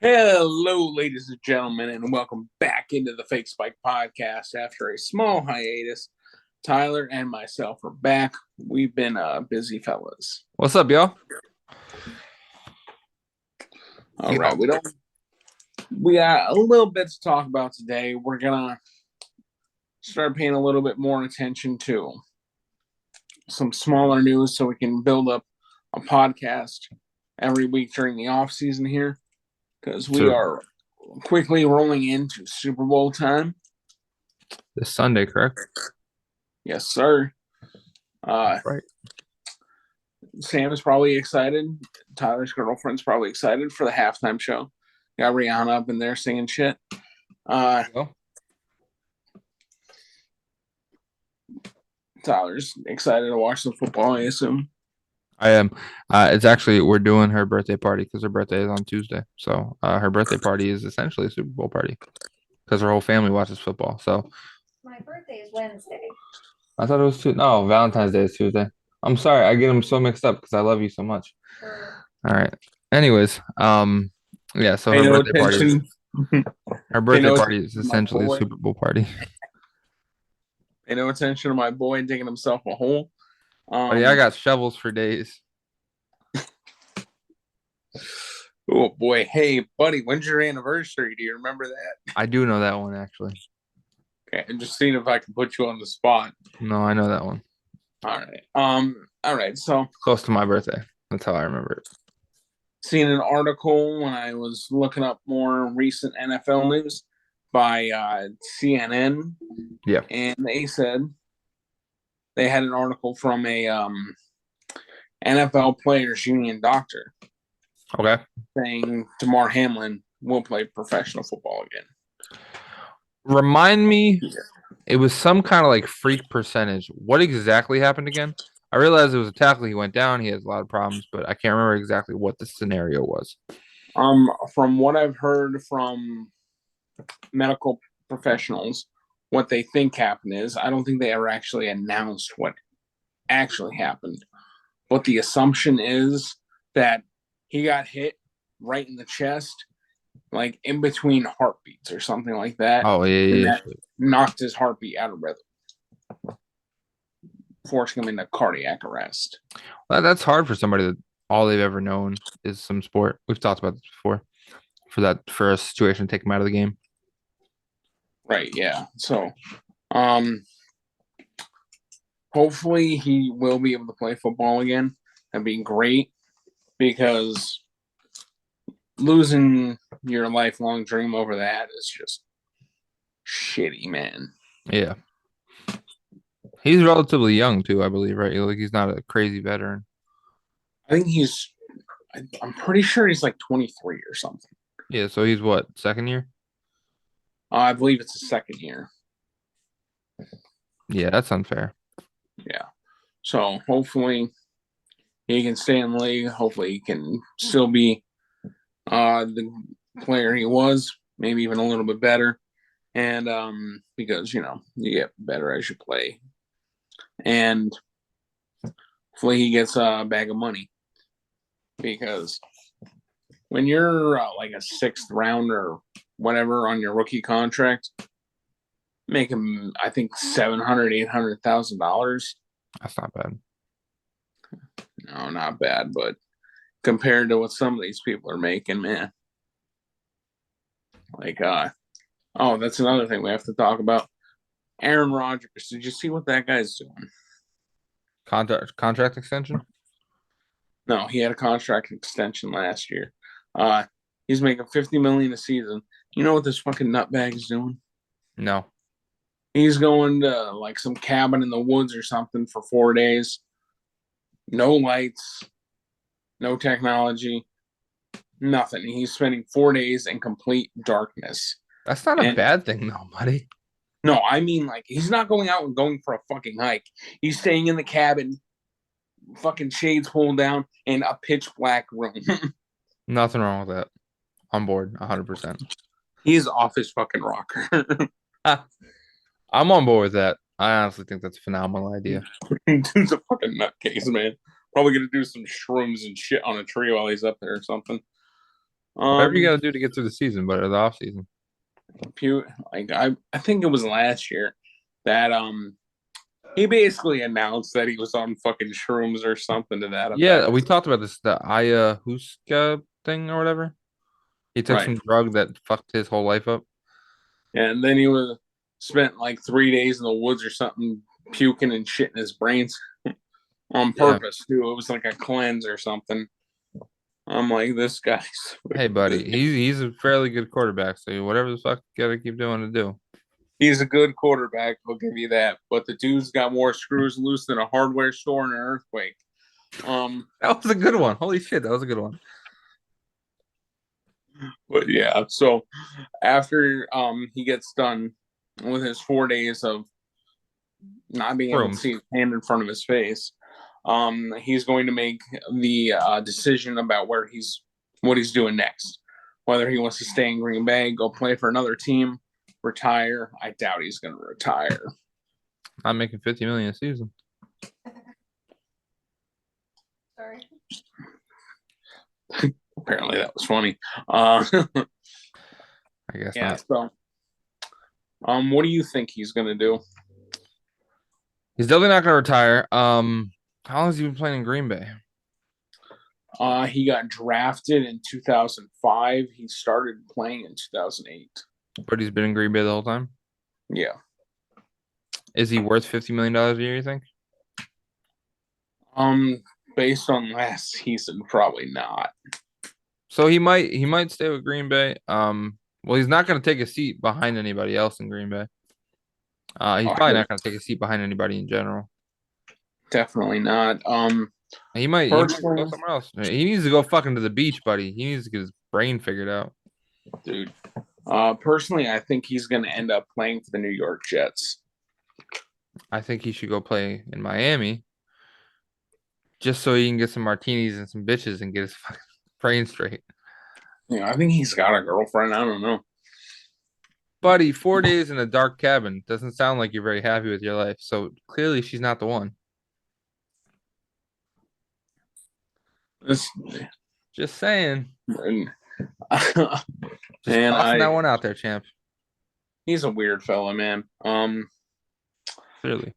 Hello, ladies and gentlemen, and welcome back into the Fake Spike podcast after a small hiatus. Tyler and myself are back. We've been busy fellas. What's up, y'all? All right, we got a little bit to talk about today. We're gonna start paying a little bit more attention to some smaller news so we can build up a podcast every week during the off season here because we So are quickly rolling into Super Bowl time. this Sunday, correct? Yes, sir. Right. Sam is probably excited. Tyler's girlfriend's probably excited for the halftime show. Got Rihanna up in there singing shit. Well, Tyler's excited to watch some football, I assume. I am. It's actually we're doing her birthday party because her birthday is on Tuesday. So her birthday party is essentially a Super Bowl party because her whole family watches football. So My birthday is Wednesday. I thought it was Tuesday. No, Valentine's Day is Tuesday. I'm sorry, I get them so mixed up because I love you so much. All right. Anyways, yeah. So Pay no attention. her Pay birthday no party is attention to my essentially a boy. Super Bowl party. Pay no attention to my boy digging himself a hole. But yeah, I got shovels for days. Oh boy, hey buddy, when's your anniversary? Do you remember that? I do know that one actually. Okay, I'm just seeing if I can put you on the spot. No, I know that one. All right. All right. So Close to my birthday. That's how I remember it. seen an article when I was looking up more recent NFL news by CNN, Yeah. and they said they had an article from a NFL players union doctor Okay. saying Damar Hamlin will play professional football again. Remind me, it was some kind of like freak percentage. What exactly happened again? I realized it was a tackle. He went down. He has a lot of problems, but I can't remember exactly what the scenario was. From what I've heard from medical professionals, what they think happened is I don't think they ever actually announced what actually happened. But the assumption is that he got hit right in the chest, like in between heartbeats or something like that. Oh, yeah, And yeah. that knocked his heartbeat out of rhythm, forcing him into cardiac arrest. Well, that's hard for somebody that all they've ever known is some sport. We've talked about this before. For a situation to take him out of the game. Right, yeah. So hopefully he will be able to play football again. That'd be great because losing your lifelong dream over that is just shitty, man. Yeah. He's relatively young too, I believe, right? Like he's not a crazy veteran. I think I'm pretty sure he's like 23 or something. Yeah, so he's what, second year? I believe it's the second year. Yeah, that's unfair. Yeah. So hopefully he can stay in the league. Hopefully he can still be the player he was, maybe even a little bit better. And because you get better as you play. And hopefully he gets a bag of money. Because when you're like a sixth round or whatever on your rookie contract, make him I think $700,000-$800,000. That's not bad. No, not bad, but compared to what some of these people are making, man. Like oh, that's another thing we have to talk about. Aaron Rodgers. Did you see what that guy's doing? Contract extension? No, he had a contract extension last year. He's making $50 million a season. You know what this fucking nutbag is doing? No. He's going to like some cabin in the woods or something for 4 days. No lights, no technology, nothing. He's spending 4 days in complete darkness. That's not a bad thing though, buddy. No, I mean like he's not going out and going for a fucking hike. He's staying in the cabin, fucking shades pulled down, in a pitch black room. Nothing wrong with that. On board, 100%. He's off his fucking rocker. I'm on board with that. I honestly think that's a phenomenal idea. Dude's a fucking nutcase, man. Probably gonna do some shrooms and shit on a tree while he's up there or something. Whatever you got to do to get through the season, but or the off season. Like I think it was last year that he basically announced that he was on fucking shrooms or something to that Yeah, effect. we talked about this, the ayahuasca thing or whatever. He took Right. some drug that fucked his whole life up. And then he was spent like 3 days in the woods or something, puking and shitting his brains on Yeah. purpose too. It was like a cleanse or something. I'm like, this guy's Hey, buddy, he's a fairly good quarterback, so whatever the fuck you gotta keep doing to do. he's a good quarterback, I'll give you that. But the dude's got more screws loose than a hardware store in an earthquake. That was a good one. Holy shit, that was a good one. But yeah, so after he gets done with his 4 days of not being able to Rooms. see his hand in front of his face, he's going to make the decision about what he's doing next. Whether he wants to stay in Green Bay, go play for another team, retire. I doubt he's going to retire. I'm making 50 million a season. Sorry. Apparently that was funny. I guess Yeah. not. So, what do you think he's going to do? He's definitely not gonna retire. How long has he been playing in Green Bay? He got drafted in 2005. He started playing in 2008. But he's been in Green Bay the whole time. Yeah. Is he worth $50 million a year, you think? Based on last season, probably not. So he might stay with Green Bay. Well, he's not gonna take a seat behind anybody else in Green Bay. He's probably not gonna take a seat behind anybody in general. Definitely not. He might go Personally, somewhere else. He needs to go fucking to the beach, buddy. He needs to get his brain figured out. dude. Personally, I think he's going to end up playing for the New York Jets. I think he should go play in Miami just so he can get some martinis and some bitches and get his fucking brain straight. I think he's got a girlfriend. I don't know. Buddy, 4 days in a dark cabin doesn't sound like you're very happy with your life. So clearly she's not the one. This, Just saying. and, Just Man, tossing that one out there, champ. he's a weird fella, man. Clearly.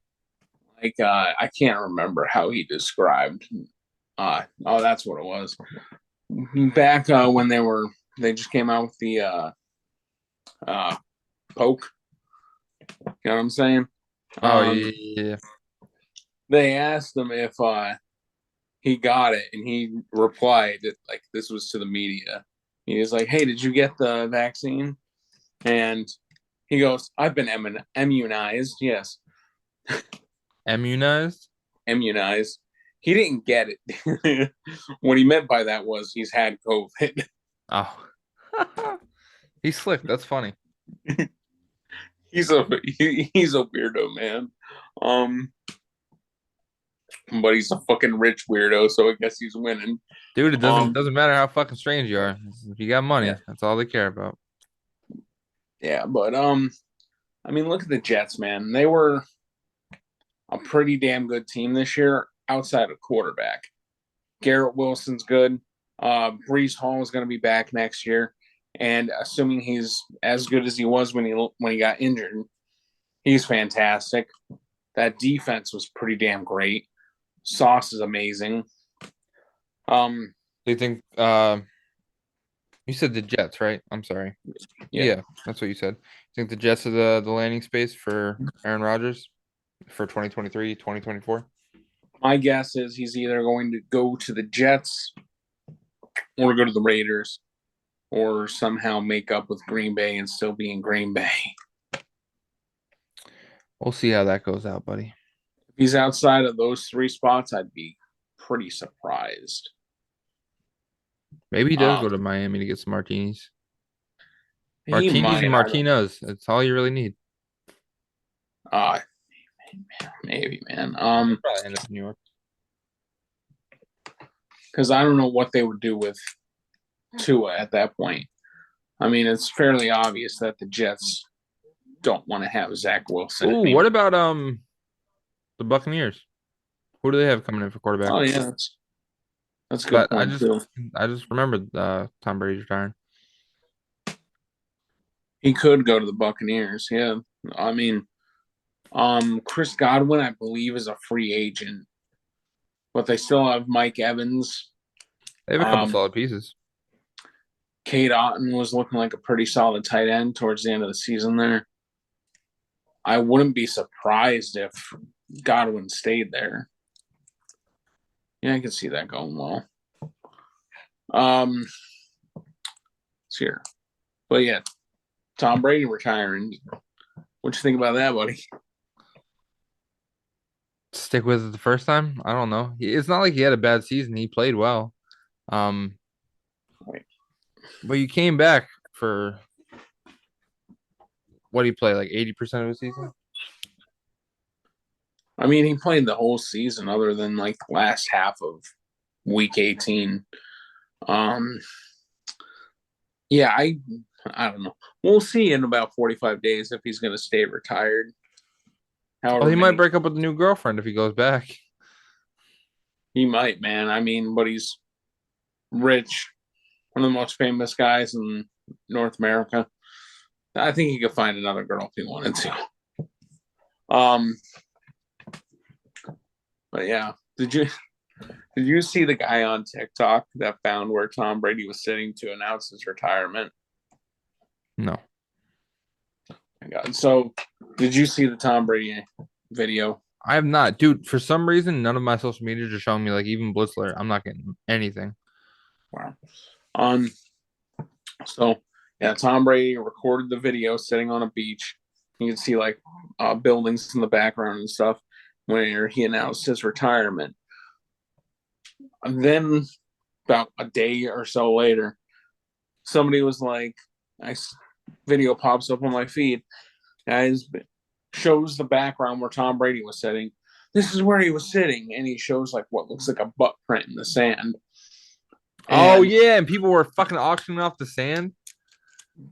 Like I can't remember how he described. Oh, that's what it was. Back when they just came out with the poke. You know what I'm saying? Oh yeah. They asked him if he got it, and he replied that like this was to the media. He was like, "Hey, did you get the vaccine?" And he goes, "I've been immunized. Yes, Immunized? immunized." He didn't get it. What he meant by that was he's had COVID. Oh. He's slick. That's funny. he's a weirdo, man. But he's a fucking rich weirdo, so I guess he's winning. Dude, it doesn't matter how fucking strange you are. If you got money, Yeah. that's all they care about. Yeah, but I mean, look at the Jets, man. They were a pretty damn good team this year outside of quarterback. Garrett Wilson's good. Brees Hall is going to be back next year, and assuming he's as good as he was when he got injured, he's fantastic. That defense was pretty damn great. Sauce is amazing. Do you think you said the Jets, right? I'm sorry. Yeah, that's what you said. You think the Jets are the landing space for Aaron Rodgers for 2023, 2024? My guess is he's either going to go to the Jets or go to the Raiders or somehow make up with Green Bay and still be in Green Bay. We'll see how that goes out, buddy. If he's outside of those three spots, I'd be pretty surprised. Maybe he does go to Miami to get some martinis. He Martinis might, and Martinos. That's all you really need. maybe, man. Probably end up in New York. Because I don't know what they would do with Tua at that point. I mean, it's fairly obvious that the Jets don't want to have Zach Wilson. Ooh, what about the Buccaneers? Who do they have coming in for quarterback? Oh yeah, That's a good But point too. I just remembered Tom Brady's retiring. He could go to the Buccaneers. Yeah, I mean, Chris Godwin, I believe, is a free agent, but they still have Mike Evans. They have a couple solid pieces. Kate Otten was looking like a pretty solid tight end towards the end of the season there. I wouldn't be surprised if Godwin stayed there. Yeah, I can see that going well. It's here. But yeah, Tom Brady retiring. What you think about that, buddy? Stick with it the first time? I don't know. It's not like he had a bad season. He played well. Um, Right. but you came back for what did he play? Like 80% of the season? I mean, he played the whole season other than like the last half of week 18. Yeah, I don't know. We'll see in about 45 days if he's going to stay retired. Well, However he might many, break up with a new girlfriend if he goes back. he might, man. I mean, but he's rich, one of the most famous guys in North America. I think he could find another girl if he wanted to. Um, but yeah, did you see the guy on TikTok that found where Tom Brady was sitting to announce his retirement? No. My God. So, did you see the Tom Brady video? I have not. Dude, for some reason, none of my social medias are showing me like even Blitzler. I'm not getting anything. Wow. So yeah, Tom Brady recorded the video sitting on a beach. You can see like buildings in the background and stuff where he announced his retirement. And then about a day or so later, somebody was like, video pops up on my feed. Guys, shows the background where Tom Brady was sitting. This is where he was sitting, and he shows like what looks like a butt print in the sand. Oh And, yeah, and people were fucking auctioning off the sand.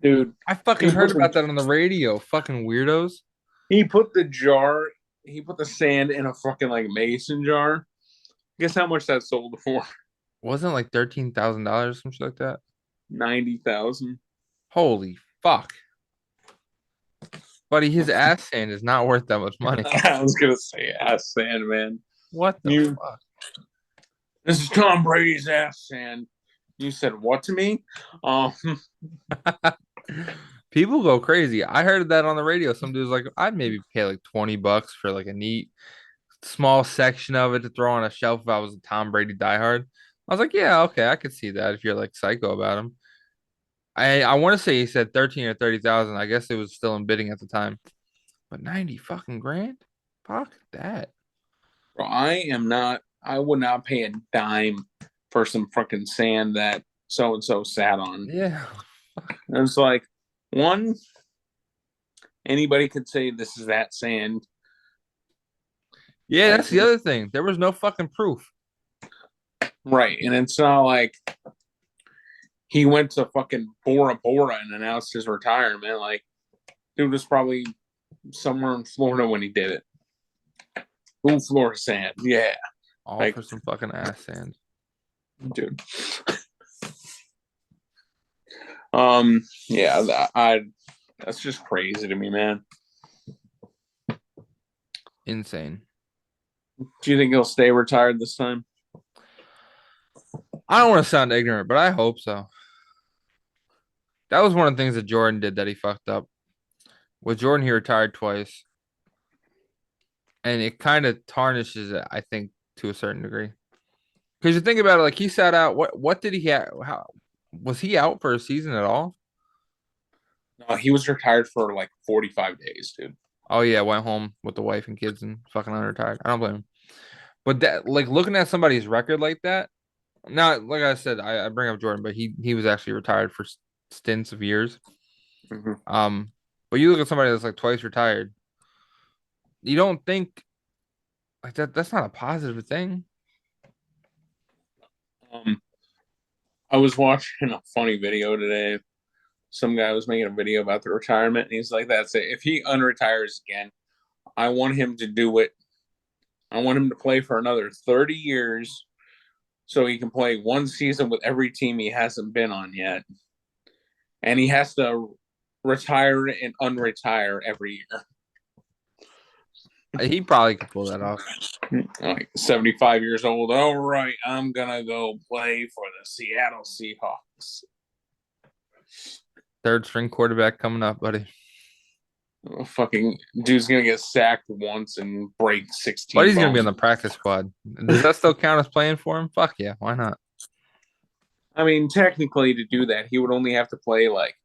dude, I fucking heard about that on the radio. Fucking weirdos. he put the sand in a fucking like mason jar. Guess how much that sold for? Wasn't it like $13,000, some shit like that? 90,000. Holy fuck. Buddy, his ass sand is not worth that much money. I was gonna say ass sand, man. What the fuck? This is Tom Brady's ass sand. You said what to me? People go crazy. I heard that on the radio. Some dude's like, I'd maybe pay like $20 for like a neat small section of it to throw on a shelf if I was a Tom Brady diehard. I was like, yeah, okay, I could see that if you're like psycho about him. I want to say he said 13 or 30,000. I guess it was still in bidding at the time. But 90 fucking grand? Fuck that. Bro, I would not pay a dime for some fucking sand that so and so sat on. Yeah. And it's like, one, anybody could say this is that sand. Yeah, that's the other thing. There was no fucking proof. Right. And it's not like he went to fucking Bora Bora and announced his retirement. Like, dude was probably somewhere in Florida when he did it. Ooh, Florida sand. Yeah. All like, for some fucking ass sand. Dude. Yeah, that's just crazy to me, man. Insane. Do you think he'll stay retired this time? I don't want to sound ignorant, but I hope so. That was one of the things that Jordan did that he fucked up. With Jordan, he retired twice. And it kind of tarnishes it, I think, to a certain degree. Because you think about it, like he sat out. What did he have? How was he out for a season at all? No, he was retired for like 45 days, dude. Oh yeah, went home with the wife and kids and fucking unretired. I don't blame him. But that, like looking at somebody's record like that. Now, like I said, I bring up Jordan, but he was actually retired for stints of years. Mm-hmm. But you look at somebody that's like twice retired. You don't think like that? That's not a positive thing. I was watching a funny video today. Some guy was making a video about the retirement, and he's like, "That's it. If he unretires again, I want him to do it. I want him to play for another 30 years so he can play one season with every team he hasn't been on yet, and he has to retire and unretire every year. He probably could pull that off. Like 75 years old. All right, I'm gonna go play for the Seattle Seahawks. Third string quarterback coming up, buddy. Fucking dude's gonna get sacked once and break 16. But he's gonna be on bones. the practice squad. Does that still count as playing for him? Fuck yeah, why not? I mean, technically, to do that, he would only have to play like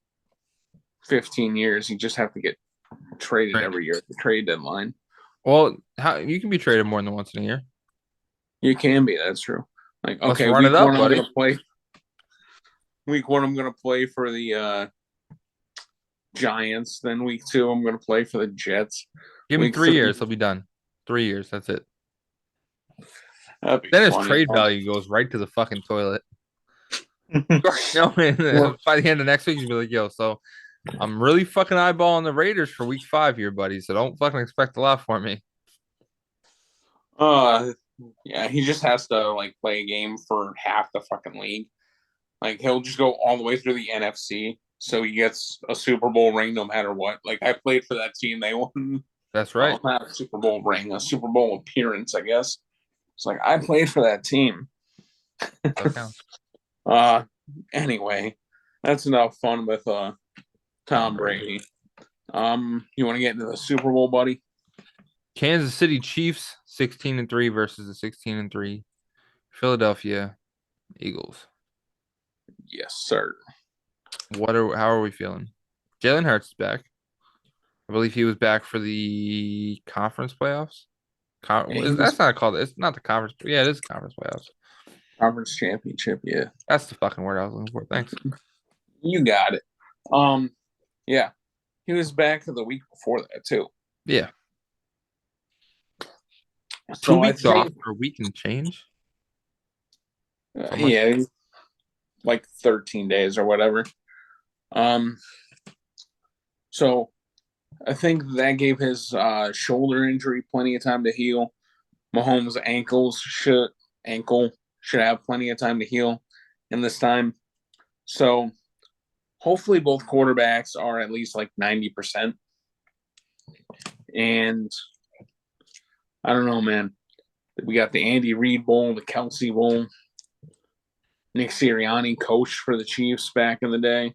15 years. He just have to get traded every year at the trade deadline. Well, how you can be traded more than once in a year. You can be. That's true. Like, Let's okay, run week it up, one, I'm buddy. gonna play. Week one, I'm gonna play for the Giants. Then week two, I'm gonna play for the Jets. Give him Week 3 three- years, he'll be done. 3 years, that's it. That'd be Then his funny. trade value goes right to the fucking toilet. No, by the end of next week, he'll be like, yo, so I'm really fucking eyeballing the Raiders for week 5 here, buddy. So don't fucking expect a lot for me. Yeah, he just has to like play a game for half the fucking league. Like he'll just go all the way through the NFC, so he gets a Super Bowl ring no matter what. Like I played for that team, they won. That's right. Well, not a Super Bowl ring, a Super Bowl appearance, I guess. It's like I played for that team. That counts. Anyway, that's enough fun with Tom Brady. You want to get into the Super Bowl, buddy? Kansas City Chiefs 16-3 versus the 16-3 Philadelphia Eagles. Yes, sir. How are we feeling? Jalen Hurts is back. I believe he was back for the conference playoffs. That's not called. It's not the conference. Yeah, it is conference playoffs. Conference championship, yeah. That's the fucking word I was looking for. Thanks. You got it. Yeah. He was back the week before that too. Yeah. So 2 weeks off for a week and change. Yeah, like 13 days or whatever. So I think that gave his shoulder injury plenty of time to heal. Mahomes' ankle should have plenty of time to heal in this time. So hopefully both quarterbacks are at least like 90%. And I don't know, man. We got the Andy Reid Bowl, the Kelsey Bowl. Nick Sirianni coached for the Chiefs back in the day.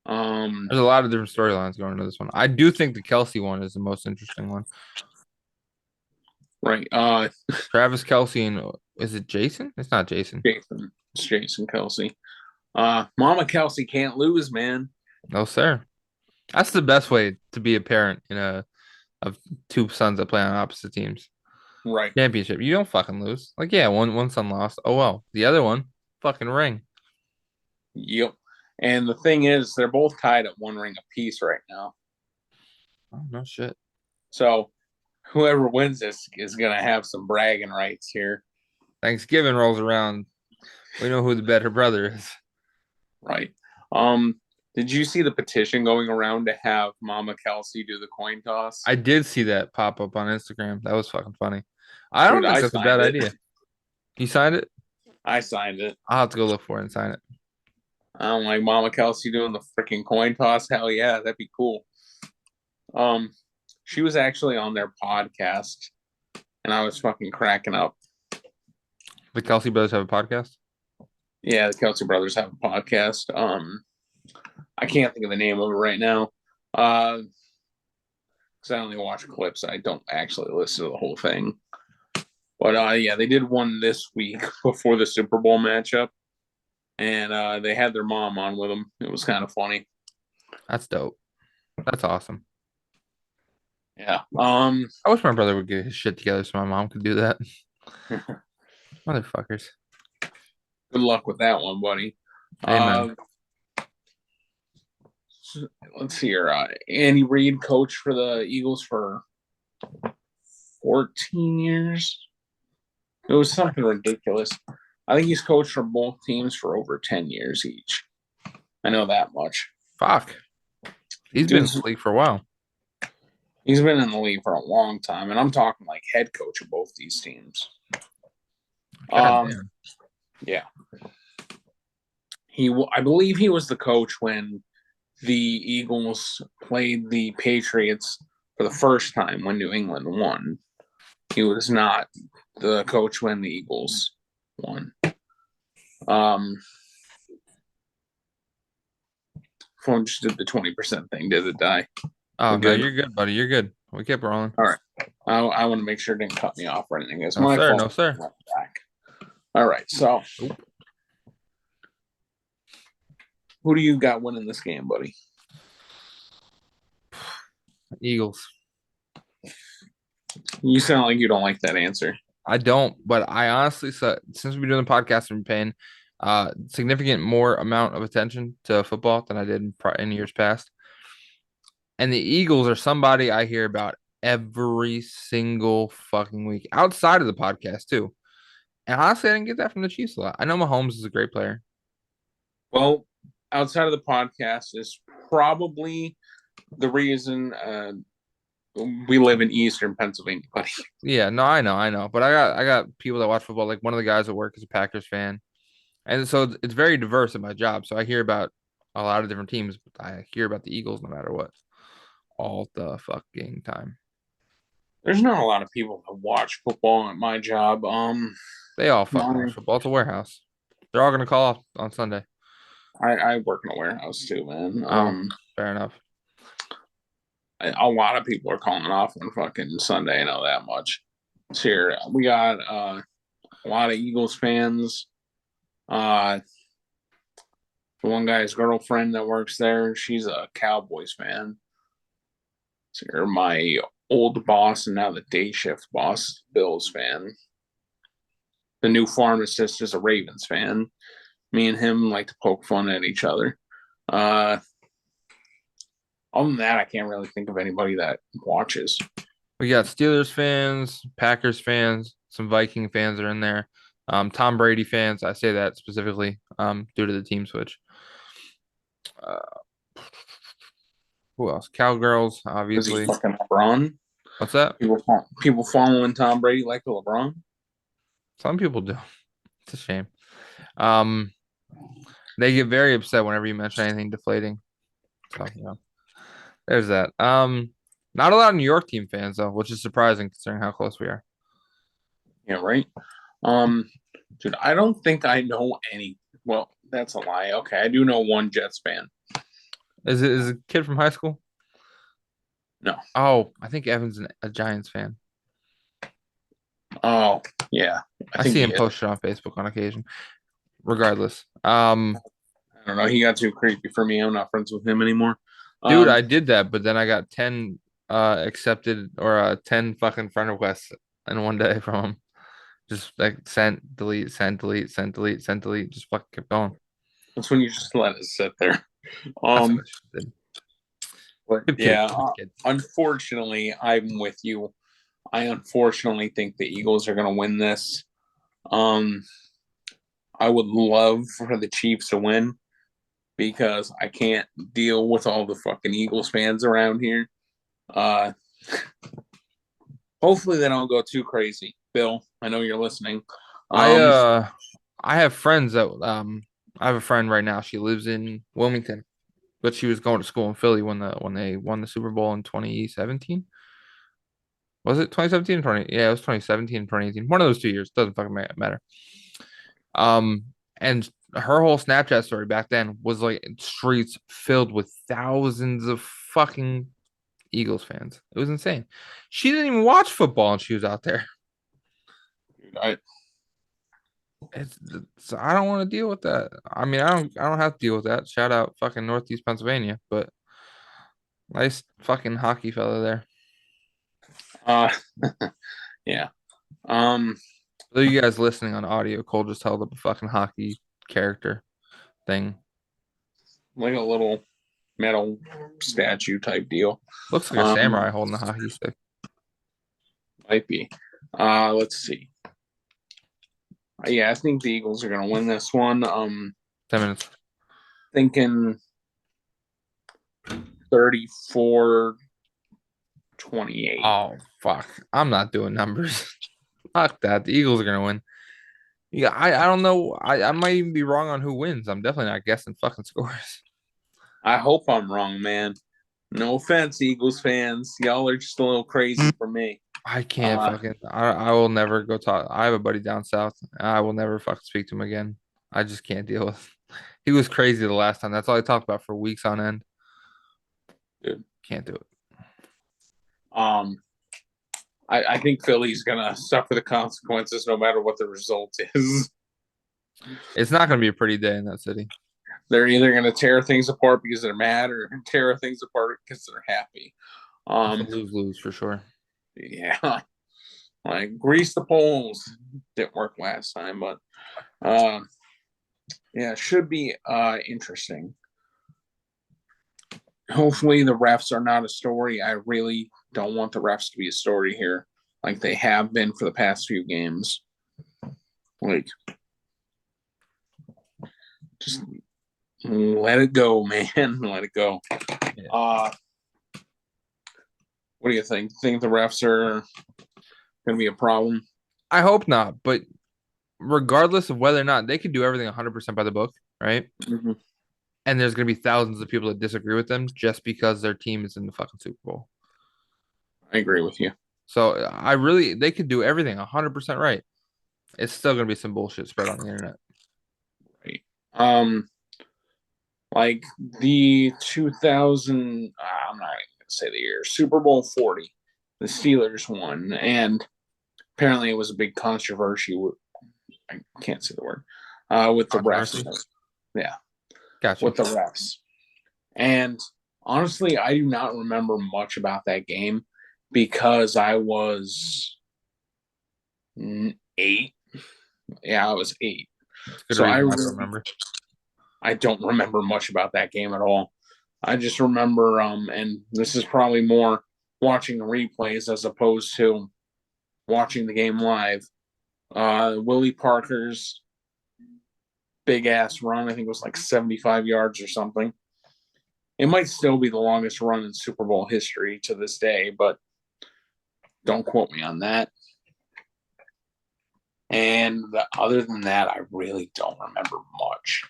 There's a lot of different storylines going into this one. I do think the Kelsey one is the most interesting one. Right. Travis Kelsey and is it Jason? It's not Jason. It's Jason Kelsey. Mama Kelsey can't lose, man. No, sir. That's the best way to be a parent of two sons that play on opposite teams. Right. Championship. You don't fucking lose. Like, yeah, one son lost. Oh well. The other one, fucking ring. Yep. And the thing is, they're both tied at one ring apiece right now. Oh no shit. So whoever wins this is gonna have some bragging rights here. Thanksgiving rolls around. We know who the better brother is. Right. Did you see the petition going around to have Mama Kelsey do the coin toss? I did see that pop up on Instagram. That was fucking funny. I don't think that's a bad idea. You signed it? I signed it. I'll have to go look for it and sign it. I don't like Mama Kelsey doing the freaking coin toss. Hell yeah, that'd be cool. She was actually on their podcast, and I was fucking cracking up. The Kelsey brothers have a podcast? Yeah, the Kelsey brothers have a podcast. I can't think of the name of it right now. Because I only watch clips. I don't actually listen to the whole thing. But yeah, they did one this week before the Super Bowl matchup. And they had their mom on with them. It was kind of funny. That's dope. That's awesome. Yeah. I wish my brother would get his shit together so my mom could do that. Motherfuckers. Good luck with that one, buddy. Amen. Let's see here. Andy Reid coached for the Eagles for 14 years. It was something ridiculous. I think he's coached for both teams for over 10 years each. I know that much. Fuck. He's been in the league for a while. He's been in the league for a long time, and I'm talking like head coach of both these teams. Yeah. I believe he was the coach when the Eagles played the Patriots for the first time when New England won. He was not the coach when the Eagles won. Phone just did the 20% thing. Did it die? Oh We're no, good. you're good, buddy. You're good. We kept rolling. All right. I want to make sure it didn't cut me off or anything. It's No my sir, fault. no sir. Back. All right. So, Oop. who do you got winning this game, buddy? Eagles. You sound like you don't like that answer. I don't, but I honestly, so since we've been doing the podcast, I've been paying significant more amount of attention to football than I did in years past. And the Eagles are somebody I hear about every single fucking week outside of the podcast too. And honestly, I didn't get that from the Chiefs a lot. I know Mahomes is a great player. Well, outside of the podcast is probably the reason we live in Eastern Pennsylvania, buddy. Yeah, no, I know. But I got people that watch football. Like one of the guys at work is a Packers fan. And so it's very diverse in my job. So I hear about a lot of different teams, but I hear about the Eagles no matter what. All the fucking time. There's not a lot of people that watch football at my job. They all fucking watch football. It's a warehouse. They're all gonna call off on Sunday. I work in a warehouse too, man. Fair enough. A lot of people are calling off on fucking Sunday. I know that much. So here we got a lot of Eagles fans. The one guy's girlfriend that works there, she's a Cowboys fan. So here, my old boss and now the day shift boss, Bills fan. The new pharmacist is a Ravens fan. Me and him like to poke fun at each other. Other than that, I can't really think of anybody that watches. We got Steelers fans, Packers fans, some Viking fans are in there. Tom Brady fans. I say that specifically due to the team switch. Who else? Cowgirls, Is he obviously. fucking LeBron? What's that? People following Tom Brady like a LeBron? Some people do. It's a shame. They get very upset whenever you mention anything deflating. So, there's that. Not a lot of New York team fans though, which is surprising considering how close we are. Yeah, right. Dude, I don't think I know any. Well, that's a lie. Okay, I do know one Jets fan. Is a kid from high school? No. Oh, I think Evan's a Giants fan. Oh, yeah. I see him post it on Facebook on occasion. Regardless, I don't know. He got too creepy for me. I'm not friends with him anymore. Dude, I did that, but then I got 10 accepted or 10 fucking friend requests in one day from him. Just like sent, delete, send, delete, send, delete, send, delete. Just fucking kept going. That's when you just let it sit there. That's what I did. But Good kid, yeah, good kid. unfortunately, I'm with you. I unfortunately think the Eagles are going to win this. I would love for the Chiefs to win because I can't deal with all the fucking Eagles fans around here. Hopefully they don't go too crazy. Bill, I know you're listening. I have friends that I have a friend right now. She lives in Wilmington, but she was going to school in Philly when they won the Super Bowl in 2017. Was it 2017 or 20? Yeah, it was 2017 and 2018. One of those 2 years. Doesn't fucking matter. And her whole Snapchat story back then was like streets filled with thousands of fucking Eagles fans. It was insane. She didn't even watch football and she was out there. I I don't want to deal with that. I mean, I don't have to deal with that. Shout out fucking Northeast Pennsylvania, but nice fucking hockey fella there. yeah. So you guys listening on audio, Cole just held up a fucking hockey character thing. Like a little metal statue type deal. Looks like a samurai holding a hockey stick. Might be. Let's see. Yeah, I think the Eagles are gonna win this one. 10 minutes. Thinking 34-28. Oh fuck. I'm not doing numbers. Fuck that. The Eagles are gonna win. Yeah, I don't know. I might even be wrong on who wins. I'm definitely not guessing fucking scores. I hope I'm wrong, man. No offense, Eagles fans. Y'all are just a little crazy for me. I can't Uh, fucking. I will never go talk. I have a buddy down south. I will never fucking speak to him again. I just can't deal with. He was crazy the last time. That's all I talked about for weeks on end. Dude. Can't do it. um, I think Philly's gonna suffer the consequences no matter what the result is. It's not going to be a pretty day in that city. They're either gonna tear things apart because they're mad, or tear things apart because they're happy. It's a lose-lose for sure. Yeah, like grease the poles. Didn't work last time, but yeah, it should be interesting. Hopefully the refs are not a story. I really don't want the refs to be a story here, like they have been for the past few games. Like, just let it go, man. Let it go. Yeah. What do you think? Think the refs are going to be a problem? I hope not, but regardless of whether or not they can do everything 100% by the book, right? Mm-hmm. And there's going to be thousands of people that disagree with them just because their team is in the fucking Super Bowl. I agree with you. So they could do everything 100% right. It's still going to be some bullshit spread on the internet. Right. Like the 2000, I'm not even going to say the year, Super Bowl 40, the Steelers won, and apparently it was a big controversy. I can't say the word. With the refs. Yeah. Gotcha. With the refs. And honestly, I do not remember much about that game because I was 8. Yeah, I was 8. Good So reason not to remember. I don't remember much about that game at all. I just remember, and this is probably more watching replays as opposed to watching the game live. Willie Parker's big ass run, I think it was like 75 yards or something. It might still be the longest run in Super Bowl history to this day, but don't quote me on that. And other than that, I really don't remember much.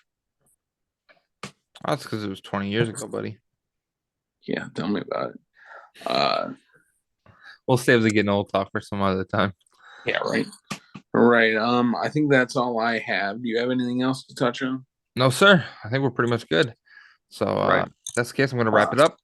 That's because it was 20 years ago, buddy. Yeah, tell me about it. We'll save the getting old talk for some other time. Yeah, right. Right. I think that's all I have. Do you have anything else to touch on? No, sir. I think we're pretty much good. So Right. if that's the case, I'm going to wrap it up.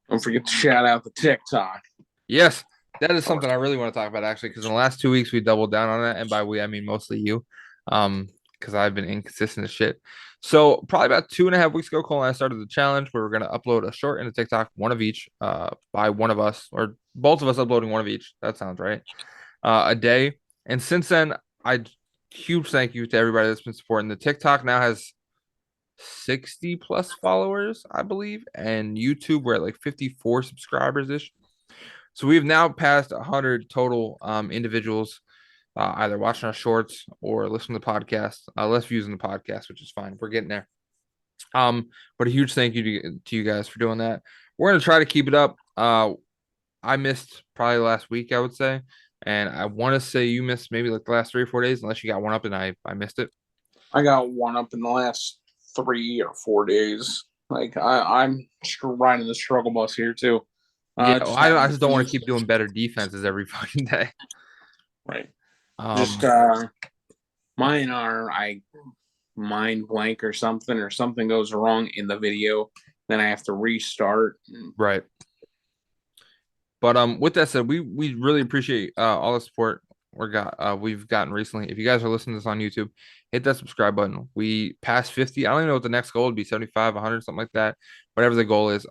Don't forget to shout out the TikTok. Yes, that is something I really want to talk about actually, because in the last 2 weeks we doubled down on it, and by we I mean mostly you, because I've been inconsistent as shit. So probably about 2.5 weeks ago, Cole and I started the challenge where we're gonna upload a short into TikTok, one of each, by one of us or both of us uploading one of each. That sounds right. A day, and since then, huge thank you to everybody that's been supporting. The TikTok now has 60 plus followers, I believe, and YouTube we're at like 54 subscribers ish. So we've now passed 100 total individuals either watching our shorts or listening to the podcast. Less views in the podcast, which is fine. We're getting there. But a huge thank you to you guys for doing that. We're gonna try to keep it up. I missed probably last week, I would say, and I want to say you missed maybe like the last 3 or 4 days, unless you got one up and I missed it. I got one up in the last 3 or 4 days. Like I'm riding the struggle bus here too. Yeah, I just don't want to keep doing better defenses every fucking day. Right. Just mine are I mind blank or something goes wrong in the video, then I have to restart. Right. But with that said, we really appreciate all the support we've gotten recently. If you guys are listening to this on YouTube, hit that subscribe button. We passed 50. I don't even know what the next goal would be, 75, 100, something like that. Whatever the goal is.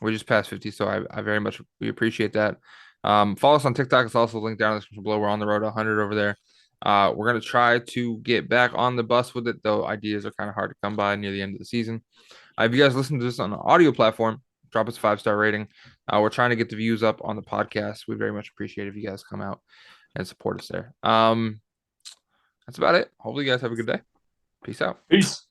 We just passed 50, so I very much we appreciate that. Follow us on TikTok. It's also linked down in the description below. We're on the road to 100 over there. We're gonna try to get back on the bus with it, though ideas are kind of hard to come by near the end of the season. If you guys listen to this on an audio platform, drop us a 5-star rating. We're trying to get the views up on the podcast. We very much appreciate it if you guys come out and support us there. That's about it. Hopefully you guys have a good day. Peace out. Peace.